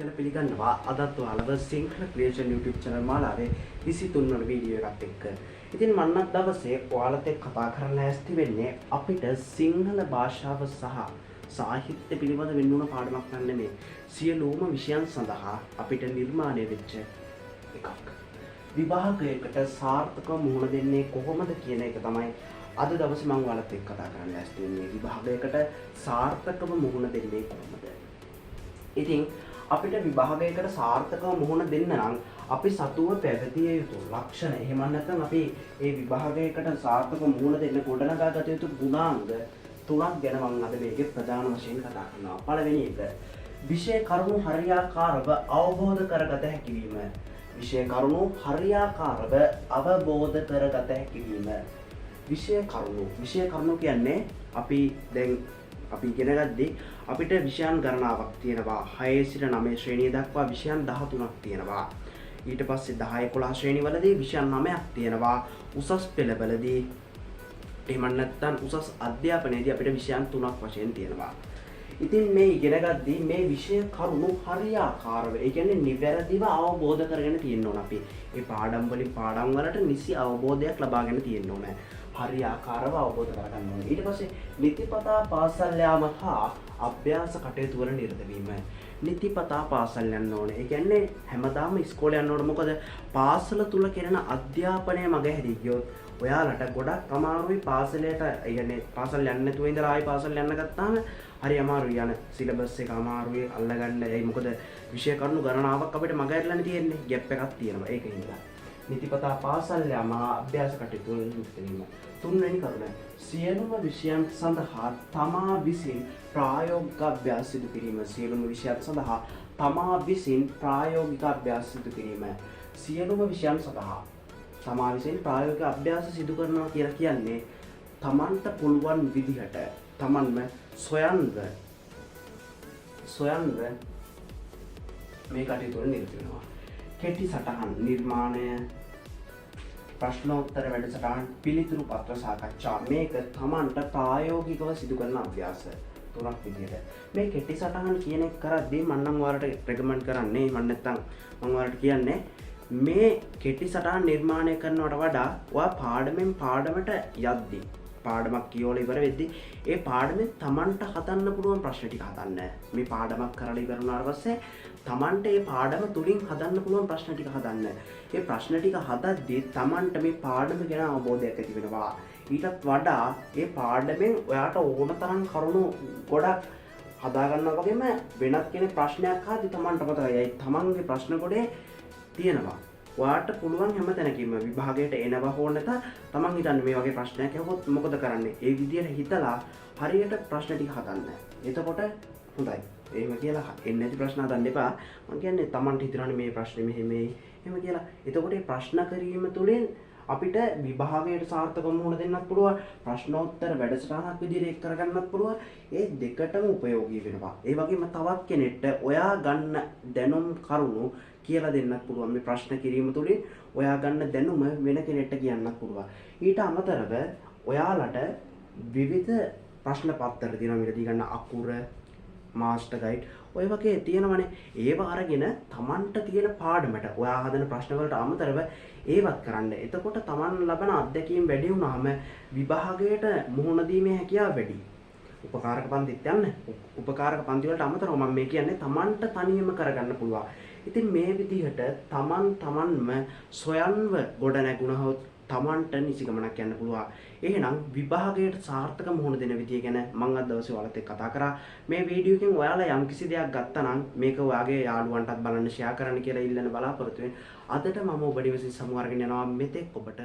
කියලා පිළිගන්නවා අදත් ඔයාලව සිංහල ක්‍රියේෂන් YouTube channel මාලාවේ 23 වන වීඩියෝ එකත් එක්ක. ඉතින් මම අද දවසේ ඔයාලත් එක්ක කතා කරන්න ඇස්ති වෙන්නේ අපිට සිංහල භාෂාව සහ සාහිත්‍ය පිළිබඳ වෙන්නුන පාඩමක් ගන්න නෙමෙයි. සියලුම විෂයන් සඳහා අපිට නිර්මාණය වෙච්ච එකක්. විභාගයකට සාර්ථකව මුහුණ දෙන්නේ කොහොමද කියන එක තමයි අද දවසේ මම ඔයාලත් එක්ක කතා කරන්න ඇස්ති වෙන්නේ. විභාගයකට සාර්ථකව මුහුණ දෙන්නේ කොහොමද? ඉතින් අපිට විභාගයකට සාර්ථකව මුහුණ දෙන්න නම් අපි සතුව පැවතිය යුතු ලක්ෂණ එහෙම නැත්නම් අපි මේ විභාගයකට සාර්ථකව මුහුණ දෙන්න ගොඩනගා ගත යුතු ගුණාංග තුනක් ගැන මම අද මේකේ ප්‍රධාන වශයෙන් කතා කරනවා. පළවෙනි එක විෂය කරුණු හරියාකාරව අවබෝධ කරගත හැකි වීම. විෂය කරුණු හරියාකාරව අවබෝධ කරගත හැකි වීම. විෂය කරුණු කියන්නේ අපි දැන් අපි ඉගෙන ගද්දී අපිට විෂයන් ගණනාවක් තියෙනවා 6 සිට 9 ශ්‍රේණිය දක්වා විෂයන් 13ක් තියෙනවා ඊට පස්සේ 10 11 ශ්‍රේණි වලදී විෂයන් 9ක් තියෙනවා උසස් පෙළවලදී එහෙම නැත්නම් උසස් අධ්‍යාපනයේදී අපිට විෂයන් 3ක් වශයෙන් තියෙනවා ඉතින් මේ ඉගෙන ගද්දී මේ විෂය කරුණු හරියාකාරව ඒ කියන්නේ නිවැරදිව අවබෝධ කරගෙන තියෙන්න ඕන අපි මේ පාඩම් වලින් පාඩම් වලට නිසි අවබෝධයක් ලබාගෙන තියෙන්න ඕන හරියාකාරව අවබෝධ කරගන්න ඕනේ. ඊට පස්සේ නිතිපතා පාසල් යාම හා අභ්‍යාස කටයුතු වල නිරත වීම. නිතිපතා පාසල් යන්න ඕනේ. ඒ කියන්නේ හැමදාම ඉස්කෝලේ යන්න ඕනේ. මොකද පාසල තුල කෙරෙන අධ්‍යාපනය මග හැදී ගියොත් ඔයාලට ගොඩක් අමාරුයි පාසලට ඒ කියන්නේ පාසල් යන්න නැතුව ඉඳලා ආයි පාසල් යන්න ගත්තාම හරි අමාරුයි යන සිලබස් එක අමාරුයි අල්ලගන්න. ඒ මොකද විෂය කරුණු ගණනාවක් අපිට මග ඇරලානේ තියෙන්නේ. ગેප් එකක් තියෙනවා. ඒකින්ද නිතිපතා පාසල් යාම අභ්‍යාස කටයුතු වල නිරත වීම. තුන්වෙනි කරුණ සියලුම විෂයන් සඳහා තමා විසින් ප්‍රායෝගික අභ්‍යාස සිදු කිරීම. සියලුම විෂයන් සඳහා තමා විසින් ප්‍රායෝගික අභ්‍යාස සිදු කිරීම. සියලුම විෂයන් සඳහා තමා විසින් ප්‍රායෝගික අභ්‍යාස සිදු කරනවා කියලා කියන්නේ තමන්ට පුළුවන් විදිහට තමන්ම සොයන්ව මේ කටයුතු වල නිරත වෙනවා. කෙටි සටහන් නිර්මාණය ප්‍රශ්නෝත්තර වැඩසටහන් පිළිතුරු පත්‍ර සාකච්ඡා මේක තමන්ට ප්‍රායෝගිකව සිදු කරන අභ්‍යාස තුනක් විදිහට මේ කෙටි සටහන් කියන එක කරද්දී මම නම් ඔයාලට රෙකමන්ඩ් කරන්නේ මම නැත්තම් මම ඔයාලට කියන්නේ මේ කෙටි සටහන් නිර්මාණය කරනවට වඩා ඔයා පාඩමෙන් පාඩමට යද්දී පාඩමක් කියවලා ඉවර වෙද්දී ඒ පාඩමෙන් තමන්ට හදන්න පුළුවන් ප්‍රශ්න ටික හදන්න. මේ පාඩමක් කරලා ඉවර වුණාට පස්සේ තමන්ට මේ පාඩම තුලින් හදන්න පුළුවන් ප්‍රශ්න ටික හදන්න. මේ ප්‍රශ්න ටික හදද්දී තමන්ට මේ පාඩම ගැන අවබෝධයක් ඇති වෙනවා. ඊටත් වඩා මේ පාඩමෙන් ඔයාට ඕන තරම් කරුණු ගොඩක් හදා ගන්නවා වගේම වෙනත් කෙනෙක් ප්‍රශ්නයක් අහද්දී තමන්ට මතකයි. ඒ තමන්ගේ ප්‍රශ්න ගොඩේ තියෙනවා. ඔයාට පුළුවන් හැම තැනකින්ම විභාගයට එනවා හෝ නැත තමන් හිතන්නේ මේ වගේ ප්‍රශ්නයක් අහුවොත් මොකද කරන්නේ? ඒ විදිහට හිතලා හරියට ප්‍රශ්න ටික හදන්න. එතකොට හොඳයි. එහෙම කියලා එන්නේ නැති ප්‍රශ්න හදන්න එපා. මම කියන්නේ තමන්ට හිතනවානේ මේ ප්‍රශ්නේ මෙහෙමයි. එහෙම කියලා. එතකොට මේ ප්‍රශ්න කිරීම තුළින් අපිට විභාගයට සාර්ථකව මුහුණ දෙන්නත් පුළුවන්. ප්‍රශ්නෝත්තර වැඩසටහනක් විදිහට එක් කරගන්නත් පුළුවන්. ඒ දෙකටම ප්‍රයෝගී වෙනවා. ඒ වගේම තවත් කෙනෙක්ට ඔයා ගන්න දැනුම් කරුණු කියලා දෙන්නත් පුළුවන්. මේ ප්‍රශ්න කිරීම තුළින් ඔයා ගන්න දැනුම වෙන කෙනෙක්ට කියන්නත් පුළුවන්. ඊට අමතරව ඔයාලට විවිධ ප්‍රශ්න පත්‍ර තියෙනවා. මේකදී ගන්න අකුර මාස්ටර් ගයිඩ් ඔය වගේ තියෙනවනේ. ඒව අරගෙන තමන්ට තියෙන පාඩමට ඔයා හදන ප්‍රශ්න වලට අමතරව ඒවත් කරන්න. එතකොට තමන් ලබන අත්දැකීම් වැඩි වුණාම විභාගයට මුහුණ දීමේ හැකියාව වැඩි. උපකාරක පන්තිත් යන්න. උපකාරක පන්ති වලට අමතරව මම මේ කියන්නේ තමන්ට තනියම කරගන්න පුළුවන්. ඉතින් මේ විදිහට තමන්ම සොයන්ව ගොඩ නැගුණහොත් තමන්ට නිසි ගමනක් යන්න පුළුවන්. එහෙනම් විභාගයට සාර්ථක මුහුණ දෙන විදිය ගැන මම අද දවසේ ඔයාලත් එක්ක කතා කරා. මේ වීඩියෝ එකෙන් ඔයාලා යම්කිසි දෙයක් ගත්තා නම් මේක ඔයාගේ යාළුවන්ටත් බලන්න ෂෙයා කරන්න කියලා ඉල්ලන බලාපොරොත්තු වෙන. අදට මම ඔබ දිවසින් සමු අරගෙන යනවා. මෙතෙක් ඔබට